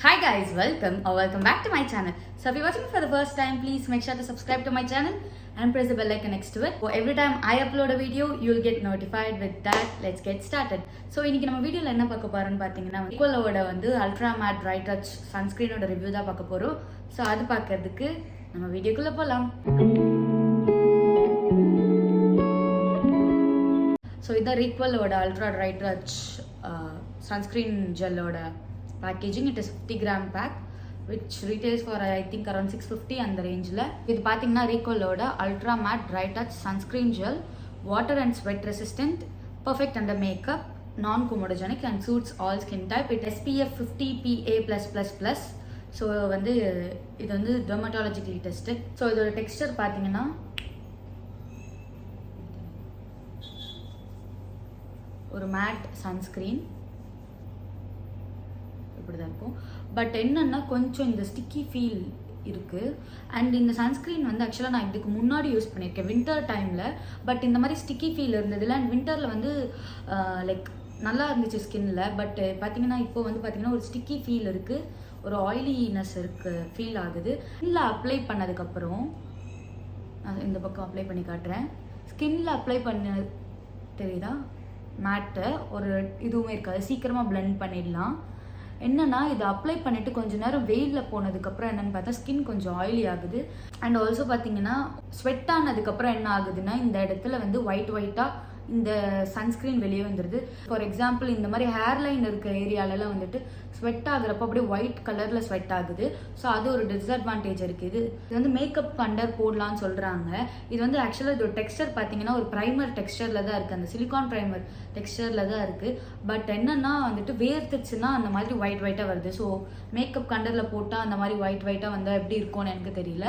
Hi guys, welcome back to my channel. So if you're watching me for the first time, please make sure to subscribe to my channel and press the bell icon next to it. So every time I upload a video, you'll get notified with that. Let's get started. So இன்னைக்கு நம்ம வீடியோல என்ன பார்க்க போறோம்னு பாத்தீங்கன்னா ஈக்குவலோட வந்து ultra matte dry touch சன்ஸ்கிரீனோட ரிவ்யூ தான் பார்க்க போறோம். ஸோ அது பார்க்கறதுக்கு நம்ம வீடியோக்குள்ள போலாம். ஸோ இதான் ஈக்குவலோட அல்ட்ரா ட்ரை டச் சன்ஸ்கிரீன் ஜெல்லோட packaging. It is 50 gram pack which retails for I think around 650 அந்த ரேஞ்சில். இது பார்த்தீங்கன்னா ரீகோலோட ultra matte dry touch sunscreen gel, water and sweat resistant, perfect under makeup, non comedogenic and suits all skin type. It SPF 50 PA+++. So வந்து இது வந்து dermatologically tested. So இதோட Dexter பார்த்தீங்கன்னா ஒரு மேட் சன்ஸ்கிரீன் இப்படிதான் இருக்கும். பட் என்னன்னா கொஞ்சம் இந்த ஸ்டிக்கி ஃபீல் இருக்கு. அண்ட் இந்த சன்ஸ்கிரீன் வந்து ஆக்சுவலாக நான் இதுக்கு முன்னாடி யூஸ் பண்ணியிருக்கேன் வின்டர் டைமில். பட் இந்த மாதிரி ஸ்டிக்கி ஃபீல் இருந்ததில்ல. அண்ட் வின்டரில் வந்து லைக் நல்லா இருந்துச்சு ஸ்கின்னில். பட் பார்த்தீங்கன்னா இப்போ வந்து பார்த்தீங்கன்னா ஒரு ஸ்டிக்கி ஃபீல் இருக்குது, ஒரு ஆயிலினஸ் ஃபீல் ஆகுது. ஸ்கின்னில் அப்ளை பண்ணதுக்கப்புறம் இந்த பக்கம் அப்ளை பண்ணி காட்டுறேன். ஸ்கின்னில் அப்ளை பண்ண தெரியுதா மேட்டை ஒரு இதுவுமே இருக்காது, சீக்கிரமாக பிளெண்ட் பண்ணிடலாம். என்னன்னா இது அப்ளை பண்ணிட்டு கொஞ்ச நேரம் வெயிலில் போனதுக்கப்புறம் என்னன்னு பார்த்தா ஸ்கின் கொஞ்சம் ஆயிலி ஆகுது. அண்ட் ஆல்சோ பார்த்தீங்கன்னா ஸ்வெட் ஆனதுக்கப்புறம் என்ன ஆகுதுன்னா இந்த இடத்துல வந்து ஒயிட்டாக இந்த சன்ஸ்கிரீன் வெளியே வந்துடுது. ஃபார் எக்ஸாம்பிள் இந்த மாதிரி ஹேர்லைன் இருக்க ஏரியாலலாம் வந்துட்டு ஸ்வெட் ஆகுறப்போ அப்படியே ஒயிட் கலரில் ஸ்வெட் ஆகுது. ஸோ அது ஒரு டிஸ்அட்வான்டேஜ் இருக்குது. இது வந்து மேக்கப் கண்டர் போடலான்னு சொல்கிறாங்க. இது வந்து ஆக்சுவலாக இதோட டெக்ஸ்டர் பார்த்தீங்கன்னா ஒரு ப்ரைமர் டெக்ஸ்டரில் தான் இருக்குது, அந்த சிலிகான் ப்ரைமர் டெக்ஸ்டரில் தான் இருக்குது. பட் என்னன்னா வந்துட்டு வேர்த்துச்சுன்னா அந்த மாதிரி ஒயிட்டாக வருது. ஸோ மேக்கப் கண்டரில் போட்டால் அந்த மாதிரி ஒயிட்டாக வந்தால் எப்படி இருக்கும்னு எனக்கு தெரியல.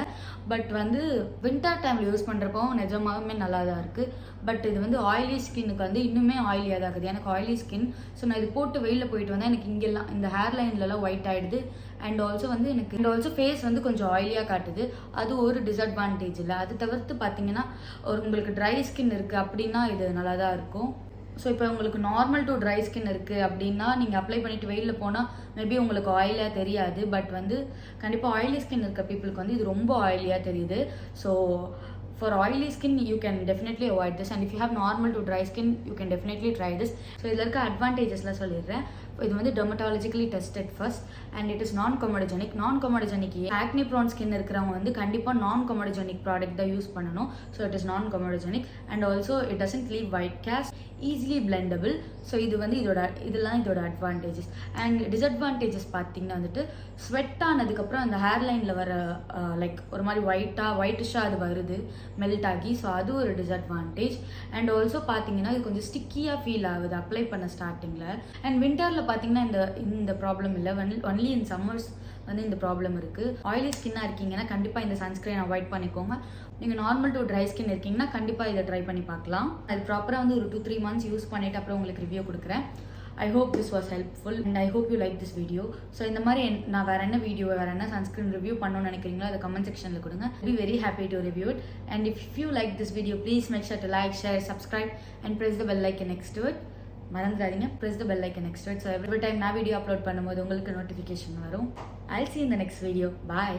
பட் வந்து வின்டர் டைமில் யூஸ் பண்ணுறப்போ நிஜமாகவே நல்லா தான் இருக்குது. பட் இது வந்து ஆயிலி ஸ்கின்னுக்கு வந்து இன்னுமே ஆயிலியாக தான் இருக்குது. எனக்கு ஆயிலி ஸ்கின். ஸோ நான் இது போட்டு வெயிலில் போயிட்டு வந்தால் எனக்கு இங்கெல்லாம் இந்த ஹேர்லைன்லலாம் ஒயிட் ஆகிடுது. அண்ட் ஆல்சோ வந்து எனக்கு ஃபேஸ் வந்து கொஞ்சம் ஆயிலியாக காட்டுது. அது ஒரு டிஸ்அட்வான்டேஜ் இல்லை. அது தவிர்த்து பார்த்தீங்கன்னா ஒரு உங்களுக்கு ட்ரை ஸ்கின் இருக்குது அப்படின்னா இது நல்லா தான் இருக்கும். ஸோ இப்போ உங்களுக்கு நார்மல் டு ட்ரை ஸ்கின் இருக்குது அப்படின்னா நீங்கள் அப்ளை பண்ணிவிட்டு வெயிலில் போனால் மேபி உங்களுக்கு ஆயிலியாக தெரியாது. பட் வந்து கண்டிப்பாக ஆயிலி ஸ்கின் இருக்க பீப்புளுக்கு வந்து இது ரொம்ப ஆயிலியாக தெரியுது. So for oily skin you can definitely avoid this, and if you have normal to dry skin you can definitely try this. So idhula irukka advantages la sollirren. இது வந்து dermatologically tested first, and it is non comedogenic acne prone skin இருக்கிறவங்க வந்து கண்டிப்பாக non comedogenic product தான் use பண்ணணும். So it is non comedogenic and also it doesn't leave white cast, easily blendable. So இது வந்து இதெல்லாம் இதோட அட்வான்டேஜஸ். அண்ட் டிஸ்அட்வான்டேஜஸ் பார்த்தீங்கன்னா வந்துட்டு ஸ்வெட் ஆனதுக்கப்புறம் அந்த ஹேர்லைனில் வர லைக் ஒரு மாதிரி ஒயிட்டிஷாக அது வருது மெல்ட் ஆகி. ஸோ அது ஒரு டிஸ்அட்வான்டேஜ். அண்ட் ஆல்சோ பார்த்தீங்கன்னா இது கொஞ்சம் ஸ்டிக்கியாக ஃபீல் ஆகுது அப்ளை பண்ண ஸ்டார்டிங்கில். அண்ட் வின்டரில் பார்த்தீங்கன்னா இந்த ப்ராப்ளம் இல்லை. ஒன்லி இன் சம்மர்ஸ் வந்து இந்த ப்ராப்ளம் இருக்குது. ஆயிலி ஸ்கின்னாக இருக்கீங்கன்னா கண்டிப்பாக இந்த சன்ஸ்கிரீன் அவாய்ட் பண்ணிக்கோங்க. நீங்கள் நார்மல் டு ட்ரை ஸ்கின் இருக்கீங்கன்னா கண்டிப்பாக இதை ட்ரை பண்ணி பார்க்கலாம். அது ப்ராப்பராக வந்து ஒரு 2-3 months யூஸ் பண்ணிவிட்டு அப்புறம் உங்களுக்கு ரிவ்யூ கொடுக்குறேன். I hope this was helpful and I hope you like this video. So இந்த மாதிரி நான் வேறு என்ன சன்ஸ்கிரீன் ரிவ்யூ பண்ணணும்னு நினைக்கிறீங்களோ அதை கமெண்ட் செக்ஷனில் கொடுங்க. Be very happy to review it. And if you like this video please make sure to like, share, subscribe and press the bell icon next to it. மறந்துடாதீங்க, press the bell icon next to it. So every time நான் video upload பண்ணும்போது உங்களுக்கு notification வரும். I'll see you in the next video. Bye.